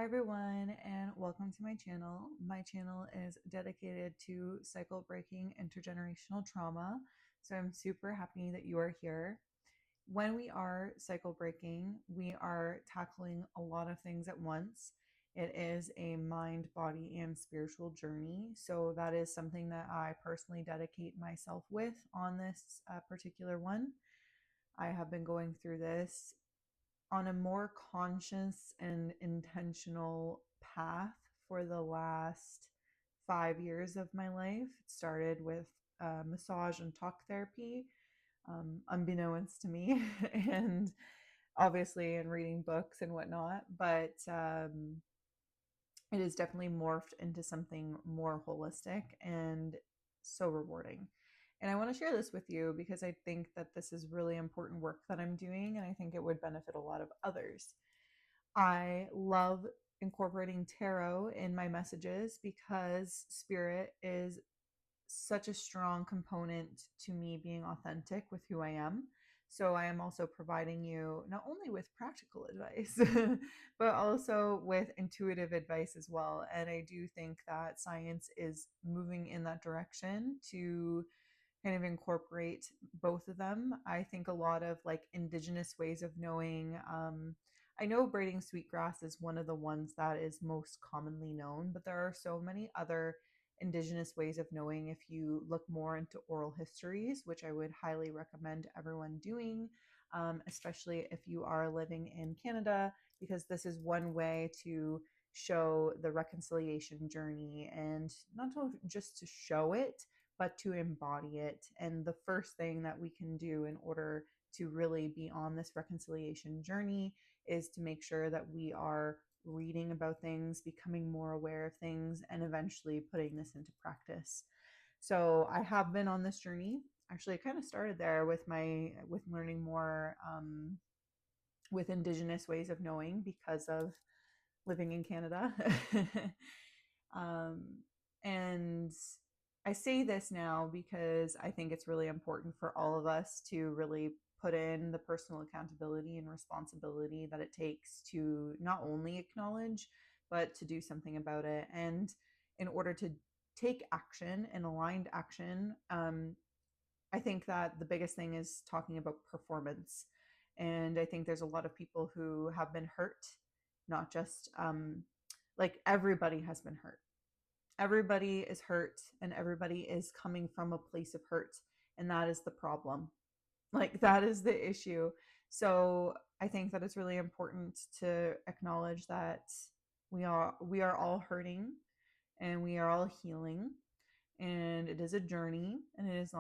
Hi everyone, and welcome to my channel. My channel is dedicated to cycle breaking intergenerational trauma, so I'm super happy that you are here. When we are cycle breaking, we are tackling a lot of things at once. It is a mind, body, and spiritual journey, so that is something that I personally dedicate myself with on this particular one. I have been going through this on a more conscious and intentional path for the last 5 years of my life. It started with massage and talk therapy, unbeknownst to me, and obviously in reading books and whatnot. But it has definitely morphed into something more holistic and so rewarding. And I want to share this with you because I think that this is really important work that I'm doing, and I think it would benefit a lot of others. I love incorporating tarot in my messages because spirit is such a strong component to me being authentic with who I am. So I am also providing you not only with practical advice, but also with intuitive advice as well. And I do think that science is moving in that direction to kind of incorporate both of them. I think a lot of like indigenous ways of knowing. I know braiding sweetgrass is one of the ones that is most commonly known, but there are so many other indigenous ways of knowing if you look more into oral histories, which I would highly recommend everyone doing, especially if you are living in Canada, because this is one way to show the reconciliation journey and not just to show it, but to embody it. And the first thing that we can do in order to really be on this reconciliation journey is to make sure that we are reading about things, becoming more aware of things, and eventually putting this into practice. So I have been on this journey. Actually, it kind of started there with learning more with indigenous ways of knowing because of living in Canada. um, and I say this now because I think it's really important for all of us to really put in the personal accountability and responsibility that it takes to not only acknowledge, but to do something about it. And in order to take action and aligned action, I think that the biggest thing is talking about performance. And I think there's a lot of people who have been hurt, not just like everybody has been hurt. Everybody is hurt and everybody is coming from a place of hurt. And that is the problem. Like that is the issue. So I think that it's really important to acknowledge that we are all hurting and we are all healing, and it is a journey, and it is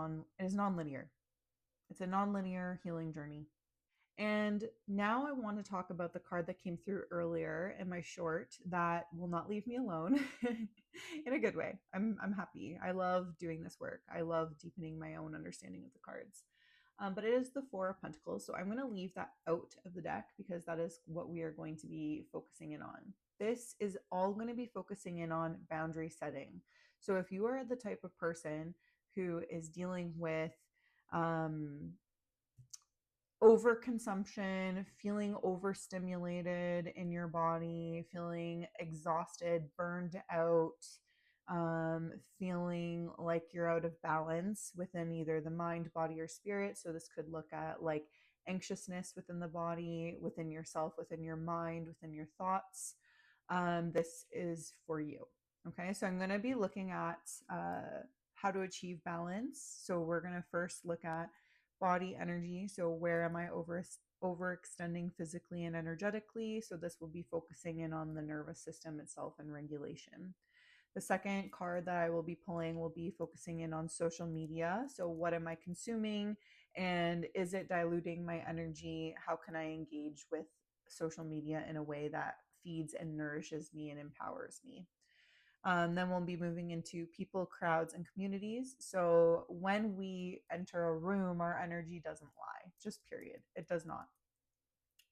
non-linear. It's a non-linear healing journey. And now I want to talk about the card that came through earlier in my short that will not leave me alone in a good way. I'm happy. I love doing this work. I love deepening my own understanding of the cards. But it is the Four of Pentacles. So I'm going to leave that out of the deck because that is what we are going to be focusing in on. This is all going to be focusing in on boundary setting. So if you are the type of person who is dealing with overconsumption, feeling overstimulated in your body, feeling exhausted, burned out, feeling like you're out of balance within either the mind, body, or spirit. So this could look at like anxiousness within the body, within yourself, within your mind, within your thoughts. This is for you. Okay, so I'm going to be looking at how to achieve balance. So we're going to first look at body energy. So where am I overextending physically and energetically? So this will be focusing in on the nervous system itself and regulation. The second card that I will be pulling will be focusing in on social media. So what am I consuming, and is it diluting my energy? How can I engage with social media in a way that feeds and nourishes me and empowers me? Then we'll be moving into people, crowds, and communities. So when we enter a room, our energy doesn't lie, just period. It does not.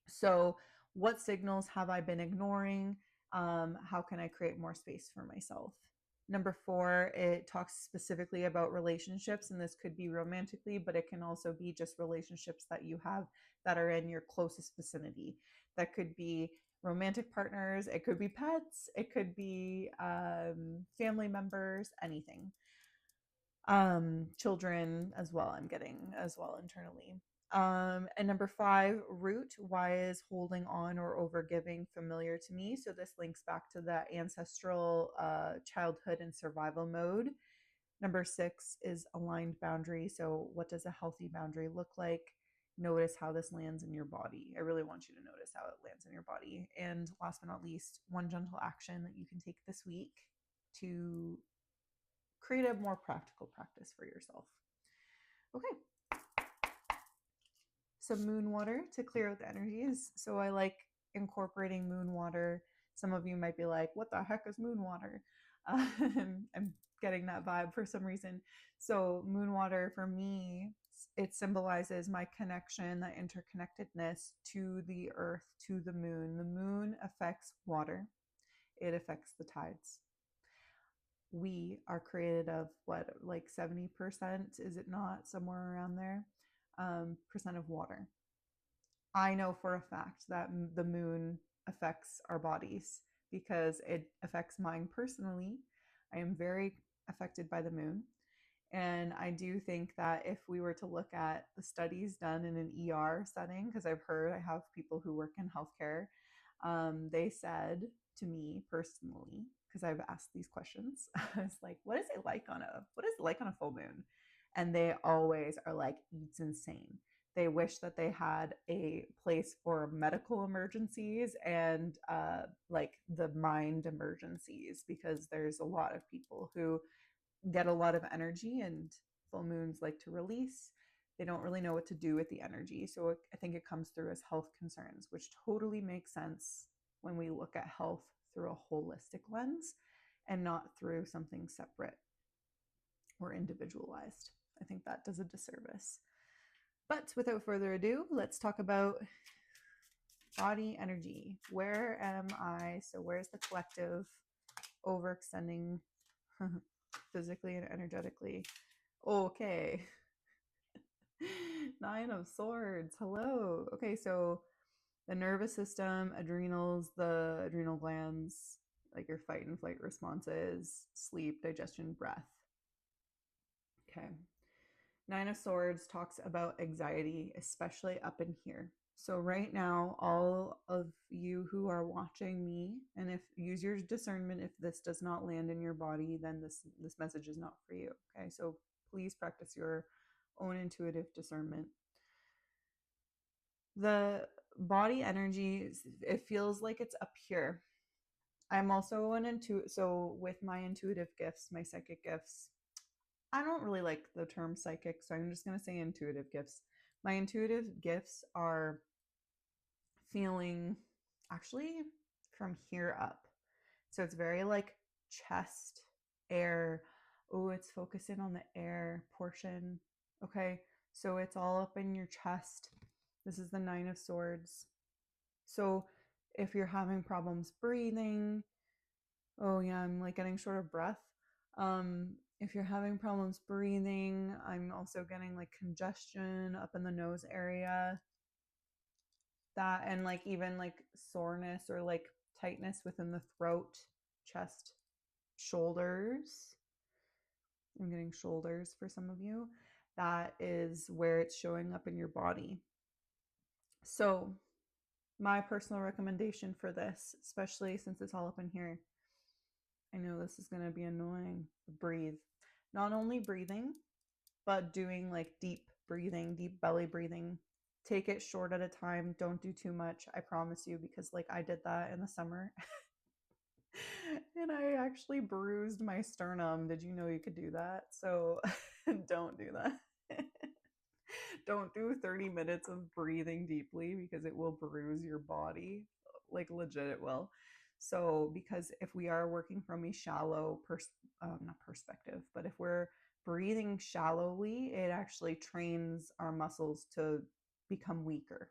So what signals have I been ignoring? How can I create more space for myself? Number 4, it talks specifically about relationships, and this could be romantically, but it can also be just relationships that you have that are in your closest vicinity. That could be romantic partners, it could be pets, it could be family members, anything. Children as well, I'm getting as well internally. And number 5, root. Why is holding on or overgiving familiar to me? So this links back to the ancestral childhood and survival mode. Number 6 is aligned boundary. So what does a healthy boundary look like? Notice how this lands in your body. I really want you to notice how it lands in your body. And last but not least, one gentle action that you can take this week to create a more practical practice for yourself. Okay. Some moon water to clear out the energies. So I like incorporating moon water. Some of you might be like, what the heck is moon water? I'm getting that vibe for some reason. So moon water for me, it symbolizes my connection, that interconnectedness to the earth, to the moon. The moon affects water. It affects the tides. We are created of what, like 70%, is it not, somewhere around there, percent of water. I know for a fact that the moon affects our bodies because it affects mine personally. I am very affected by the moon. And I do think that if we were to look at the studies done in an ER setting, because I've heard, I have people who work in healthcare, they said to me personally, because I've asked these questions, I was like, what is it like on a full moon? And they always are like, it's insane. They wish that they had a place for medical emergencies and like the mind emergencies, because there's a lot of people who get a lot of energy, and full moons like to release. They don't really know what to do with the energy. So I think it comes through as health concerns, which totally makes sense when we look at health through a holistic lens and not through something separate or individualized. I think that does a disservice. But without further ado, let's talk about body energy. Where am I? So where's the collective overextending physically and energetically? Okay. 9 of Swords. Hello. Okay, so the nervous system, adrenals, the adrenal glands, like your fight and flight responses, sleep, digestion, breath. Okay. 9 of Swords talks about anxiety, especially up in here. So right now, all of you who are watching me, and if use your discernment, if this does not land in your body, then this message is not for you. Okay, so please practice your own intuitive discernment. The body energy, it feels like it's up here. I'm also so with my intuitive gifts, my psychic gifts, I don't really like the term psychic, so I'm just going to say intuitive gifts. My intuitive gifts are feeling actually from here up. So it's very like chest, air. Oh, it's focusing on the air portion. Okay. So it's all up in your chest. This is the 9 of Swords. So if you're having problems breathing, oh yeah, I'm like getting short of breath. If you're having problems breathing, I'm also getting like congestion up in the nose area. That, and like even like soreness or like tightness within the throat, chest, shoulders. I'm getting shoulders for some of you. That is where it's showing up in your body. So my personal recommendation for this, especially since it's all up in here, I know this is going to be annoying, breathe. Not only breathing, but doing like deep breathing, deep belly breathing. Take it short at a time. Don't do too much. I promise you, because like I did that in the summer and I actually bruised my sternum. Did you know you could do that? So don't do that. Don't do 30 minutes of breathing deeply, because it will bruise your body. Like legit, it will. So, because if we are working from a shallow not perspective, but if we're breathing shallowly, it actually trains our muscles to become weaker.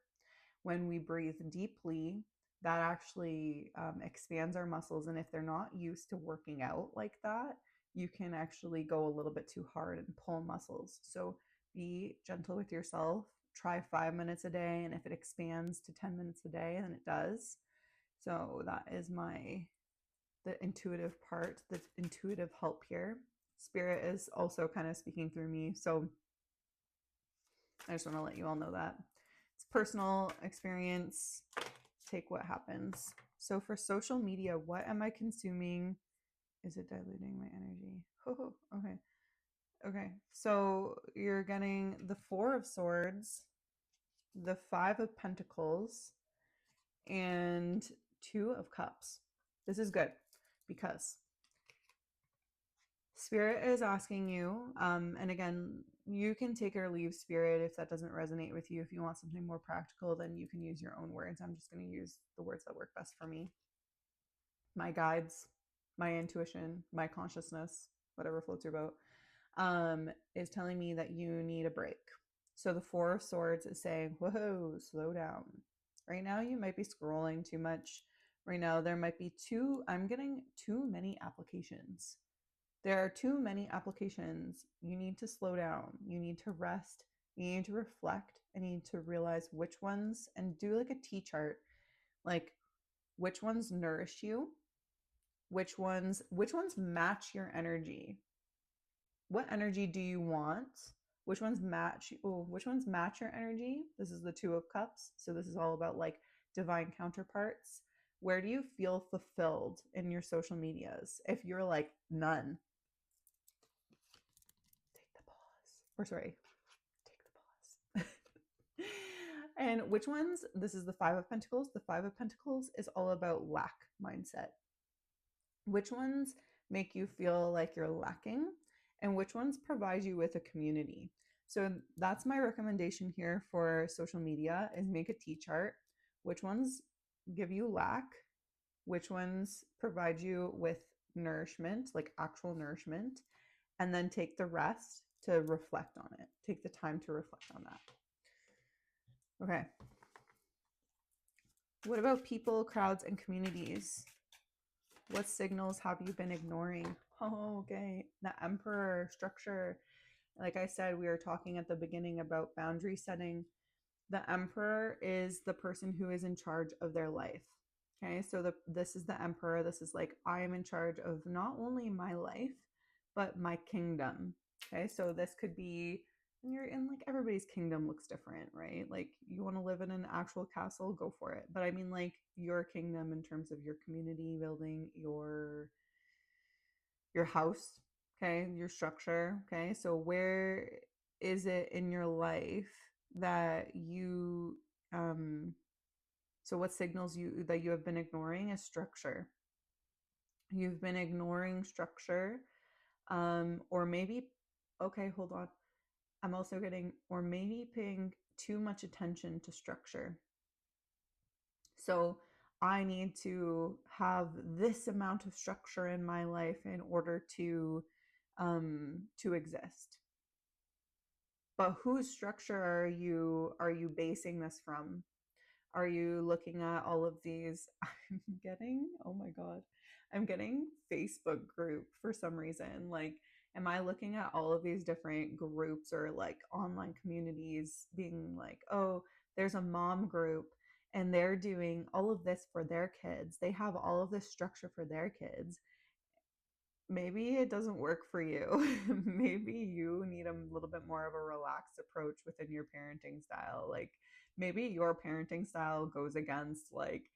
When we breathe deeply, that actually expands our muscles. And if they're not used to working out like that, you can actually go a little bit too hard and pull muscles. So be gentle with yourself. Try 5 minutes a day. And if it expands to 10 minutes a day, then it does. So that is the intuitive part, the intuitive help here. Spirit is also kind of speaking through me. So I just want to let you all know that it's personal experience. Take what happens. So for social media, what am I consuming? Is it diluting my energy? Oh, okay. Okay. So you're getting the Four of Swords, the Five of Pentacles, and Two of Cups. This is good because Spirit is asking you, and again, you can take or leave Spirit if that doesn't resonate with you. If you want something more practical, then you can use your own words. I'm just going to use the words that work best for me. My guides, my intuition, my consciousness, whatever floats your boat, is telling me that you need a break. So the Four of Swords is saying, whoa, slow down. Right now, you might be scrolling too much. Right now, there might be I'm getting too many applications. There are too many applications. You need to slow down. You need to rest. You need to reflect. And you need to realize which ones, and do like a T chart, like which ones nourish you, which ones match your energy. What energy do you want? Which ones match your energy? This is the Two of Cups. So this is all about like divine counterparts. Where do you feel fulfilled in your social medias? If you're like none, take the pause. And which ones? This is the Five of Pentacles. The Five of Pentacles is all about lack mindset. Which ones make you feel like you're lacking, and which ones provide you with a community? So that's my recommendation here for social media, is make a T chart. Which ones give you lack? Which ones provide you with nourishment, like actual nourishment? And then take the rest to reflect on it. Take the time to reflect on that. Okay. What about people, crowds, and communities? What signals have you been ignoring? Oh, okay. The Emperor structure. Like I said, we were talking at the beginning about boundary setting. The Emperor is the person who is in charge of their life. Okay, so this is the Emperor. This is like, I am in charge of not only my life, but my kingdom. Okay, so this could be, and you're in, like, everybody's kingdom looks different, right? Like, you want to live in an actual castle, go for it. But I mean, like, your kingdom in terms of your community building, your house, okay, your structure. Okay, so where is it in your life that you so what signals that you have been ignoring is structure. You've been ignoring structure, or maybe, okay, hold on, I'm also getting, or maybe paying too much attention to structure. So I need to have this amount of structure in my life in order to exist. But whose structure are you basing this from? Are you looking at all of these? Oh my God, I'm getting Facebook group for some reason. Like, am I looking at all of these different groups or like online communities being like, oh, there's a mom group and they're doing all of this for their kids. They have all of this structure for their kids. Maybe it doesn't work for you. Maybe you need a little bit more of a relaxed approach within your parenting style. Like, maybe your parenting style goes against like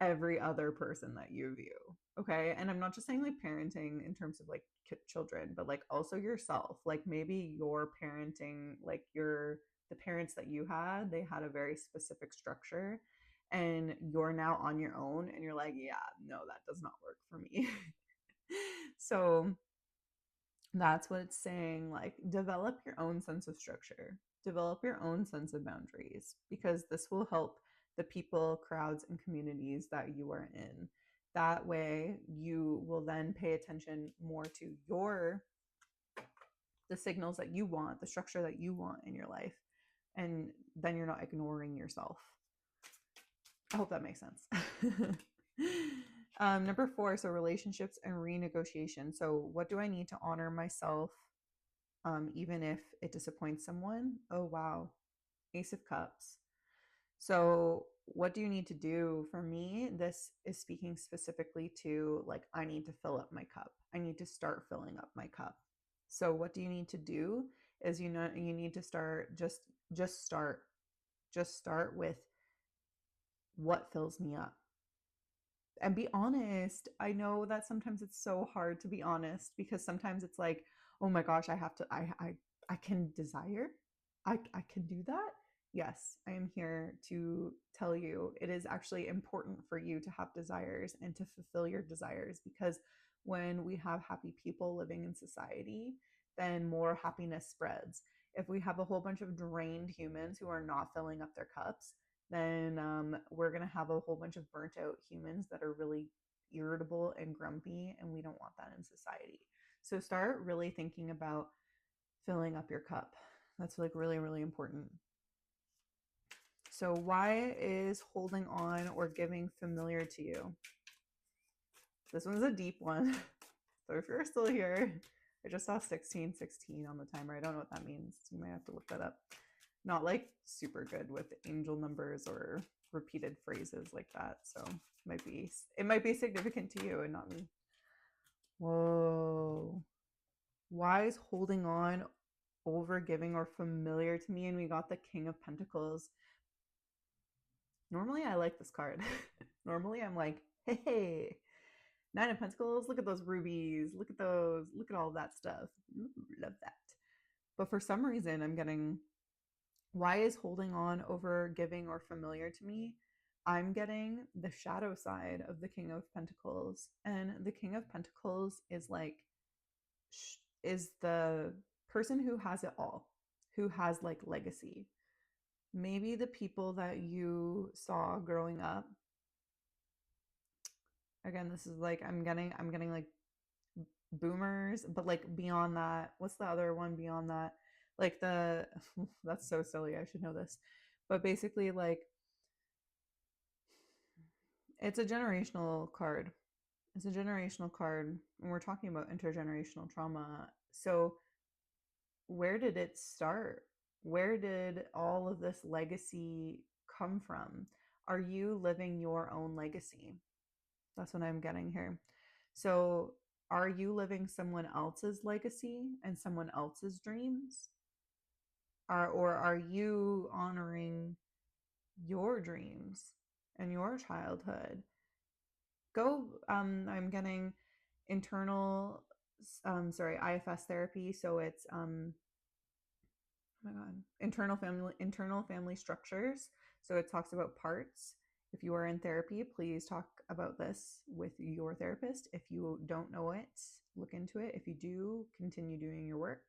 every other person that you view. Okay. And I'm not just saying like parenting in terms of like children, but like also yourself. Like, maybe your parenting, like the parents that you had, they had a very specific structure, and you're now on your own and you're like, yeah, no, that does not work for me. So that's what it's saying. Like, develop your own sense of structure, develop your own sense of boundaries, because this will help the people, crowds, and communities that you are in. That way, you will then pay attention more to the signals that you want, the structure that you want in your life, and then you're not ignoring yourself. I hope that makes sense. Number 4, so relationships and renegotiation. So what do I need to honor myself, even if it disappoints someone? Oh, wow. Ace of Cups. So, what do you need to do? For me, this is speaking specifically to like, I need to fill up my cup. I need to start filling up my cup. So, what do you need to do is you need to start just start just start with what fills me up and be honest. I know that sometimes it's so hard to be honest because sometimes it's like, oh my gosh, I have to I can desire. I can do that. Yes, I am here to tell you it is actually important for you to have desires and to fulfill your desires, because when we have happy people living in society, then more happiness spreads. If we have a whole bunch of drained humans who are not filling up their cups, then we're going to have a whole bunch of burnt out humans that are really irritable and grumpy, and we don't want that in society. So start really thinking about filling up your cup. That's like really, really important. So why is holding on or giving familiar to you? This one's a deep one. So if you're still here, I just saw 1616 on the timer. I don't know what that means. You might have to look that up. Not like super good with angel numbers or repeated phrases like that. So it might be significant to you and not me. Whoa. Why is holding on over giving or familiar to me? And we got the King of Pentacles. Normally I like this card. Normally I'm like, hey, Nine of Pentacles, look at those rubies, look at those, look at all that stuff. Ooh, love that. But for some reason I'm getting, why is holding on over giving or familiar to me? I'm getting the shadow side of the King of Pentacles. And the King of Pentacles is like, is the person who has it all, who has like legacy. Maybe the people that you saw growing up. Again, this is like, I'm getting like boomers, but like beyond that, what's the other one beyond that? Like that's so silly. I should know this. But basically, like, it's a generational card. It's a generational card. And we're talking about intergenerational trauma. So, where did it start? Where did all of this legacy come from? Are you living your own legacy? That's what I'm getting here. So, are you living someone else's legacy and someone else's dreams? Or are you honoring your dreams and your childhood? I'm getting internal, IFS therapy. So it's, oh my God, internal family structures. So it talks about parts. If you are in therapy, please talk about this with your therapist. If you don't know it, look into it. If you do, continue doing your work.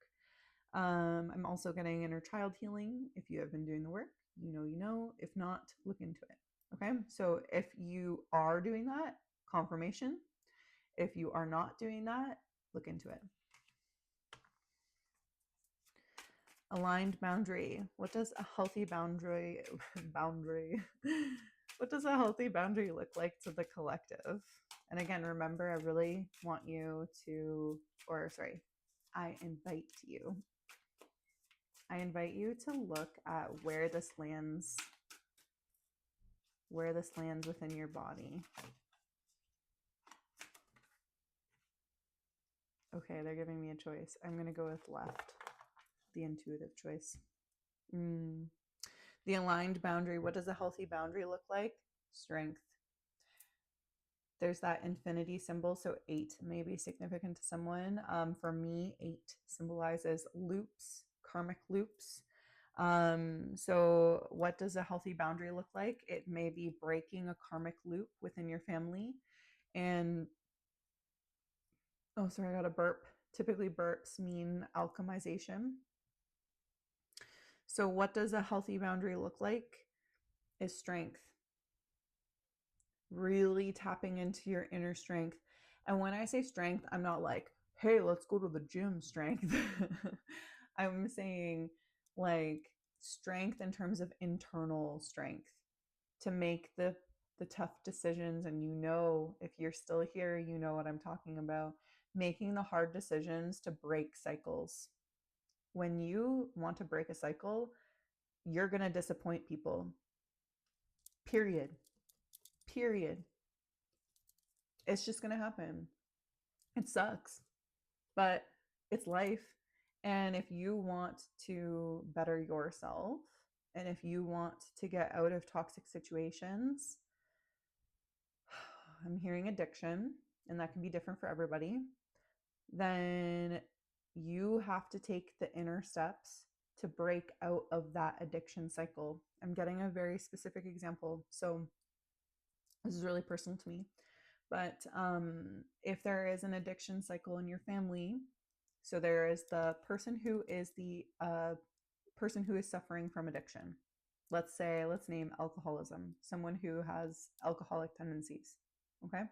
I'm also getting inner child healing. If you have been doing the work, you know, you know. If not, look into it. Okay. So if you are doing that, confirmation. If you are not doing that, look into it. Aligned boundary. What does a healthy boundary what does a healthy boundary look like to the collective? And again, remember, I really want you to, I invite you. I invite you to look at where this lands within your body. Okay, they're giving me a choice. I'm going to go with left, the intuitive choice. The aligned boundary. What does a healthy boundary look like? Strength. There's that infinity symbol. So 8 may be significant to someone. For me, 8 symbolizes loops, karmic loops. So what does a healthy boundary look like? It may be breaking a karmic loop within your family. And oh, sorry, I got a burp. Typically burps mean alchemization. So what does a healthy boundary look like? Is strength. Really tapping into your inner strength. And when I say strength, I'm not like, hey, let's go to the gym strength. I'm saying like strength in terms of internal strength to make the tough decisions. And you know, if you're still here, you know what I'm talking about. Making the hard decisions to break cycles. When you want to break a cycle, you're going to disappoint people. Period. Period. It's just going to happen. It sucks, but it's life. And if you want to better yourself, and if you want to get out of toxic situations, I'm hearing addiction, and that can be different for everybody, then you have to take the inner steps to break out of that addiction cycle. I'm getting a very specific example. So this is really personal to me. But if there is an addiction cycle in your family, so there is the person who is the person who is suffering from addiction. Let's name alcoholism, someone who has alcoholic tendencies. Okay.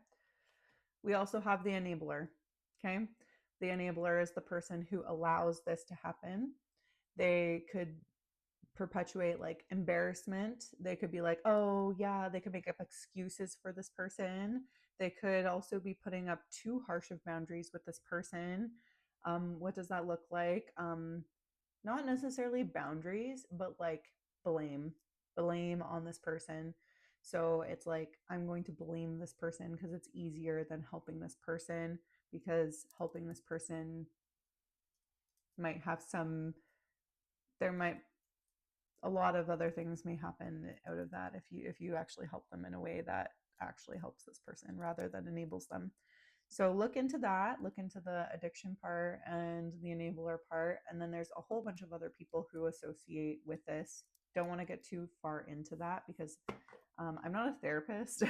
We also have the enabler. Okay. The enabler is the person who allows this to happen. They could perpetuate like embarrassment. They could be like, oh yeah, they could make up excuses for this person. They could also be putting up too harsh of boundaries with this person. What does that look like? Not necessarily boundaries, but like blame on this person. So it's like, I'm going to blame this person because it's easier than helping this person, because helping this person might have there might a lot of other things may happen out of that if you actually help them in a way that actually helps this person rather than enables them. So look into that, look into the addiction part and the enabler part. And then there's a whole bunch of other people who associate with this. Don't want to get too far into that because I'm not a therapist,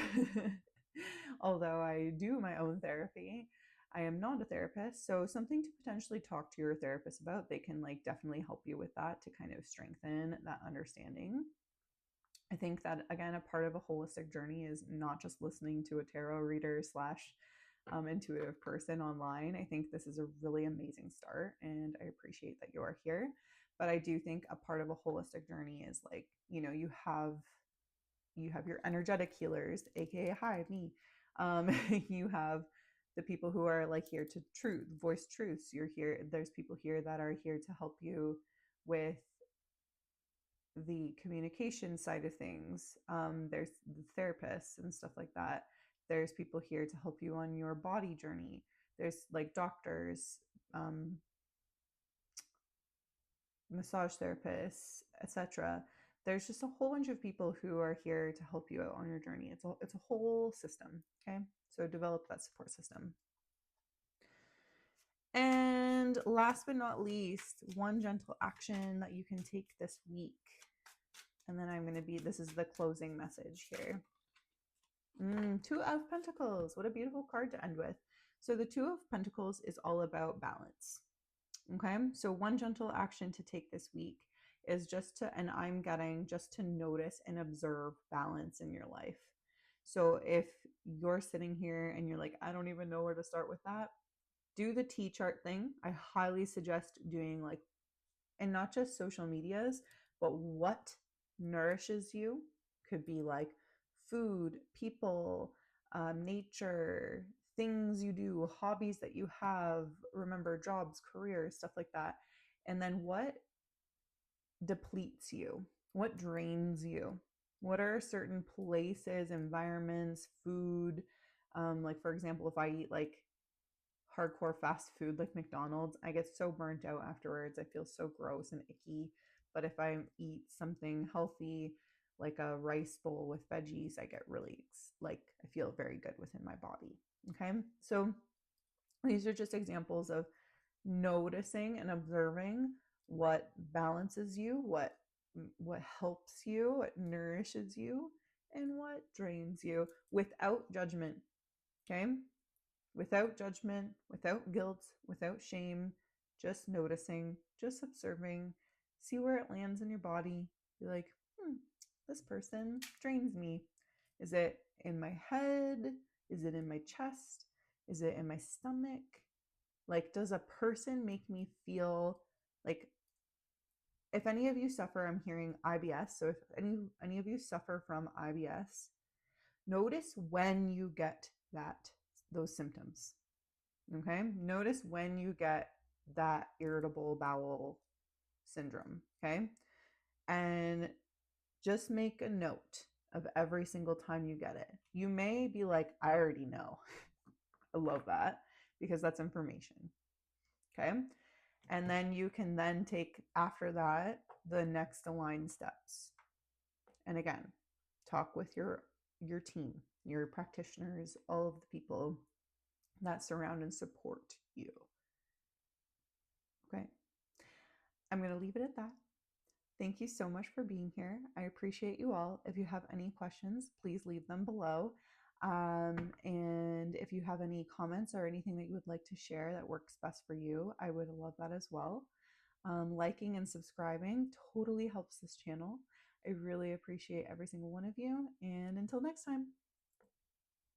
although I do my own therapy. I am not a therapist, so something to potentially talk to your therapist about. They can like definitely help you with that to kind of strengthen that understanding. I think that again, a part of a holistic journey is not just listening to a tarot reader slash intuitive person online. I think this is a really amazing start, and I appreciate that you are here. But I do think a part of a holistic journey is like, you know, you have your energetic healers, aka hi me. You have the people who are like here to voice truths. You're here. There's people here that are here to help you with the communication side of things. There's the therapists and stuff like that. There's people here to help you on your body journey. There's like doctors, massage therapists, etc. There's just a whole bunch of people who are here to help you out on your journey. It's a whole system. Okay, so develop that support system. And last but not least, one gentle action that you can take this week. And then this is the closing message here. Two of Pentacles. What a beautiful card to end with. So the Two of Pentacles is all about balance. Okay, so one gentle action to take this week is just to notice and observe balance in your life. So if you're sitting here and you're like, I don't even know where to start with that, do the T chart thing. I highly suggest doing like, and not just social medias, but what nourishes you. Could be like food, people, nature, things you do, hobbies that you have, remember jobs, careers, stuff like that. And then what depletes you? What drains you? What are certain places, environments, food? Like for example, if I eat like hardcore fast food like McDonald's, I get so burnt out afterwards. I feel so gross and icky. But if I eat something healthy, like a rice bowl with veggies, I get really like, I feel very good within my body. Okay, so these are just examples of noticing and observing what balances you, what helps you, what nourishes you, and what drains you, without judgment. Okay, without judgment, without guilt, without shame, just noticing, just observing, see where it lands in your body. Be like, this person drains me. Is it in my head? Is it in my chest? Is it in my stomach? Like, does a person make me feel like, if any of you suffer, I'm hearing IBS. So if any of you suffer from IBS, notice when you get those symptoms. Okay, notice when you get that irritable bowel syndrome. Okay, and just make a note of every single time you get it. You may be like, I already know. I love that because that's information. Okay. And then you can then take after that the next aligned steps. And again, talk with your team, your practitioners, all of the people that surround and support you. Okay. I'm going to leave it at that. Thank you so much for being here. I appreciate you all. If you have any questions, please leave them below. And if you have any comments or anything that you would like to share that works best for you, I would love that as well. Liking and subscribing totally helps this channel. I really appreciate every single one of you. And until next time.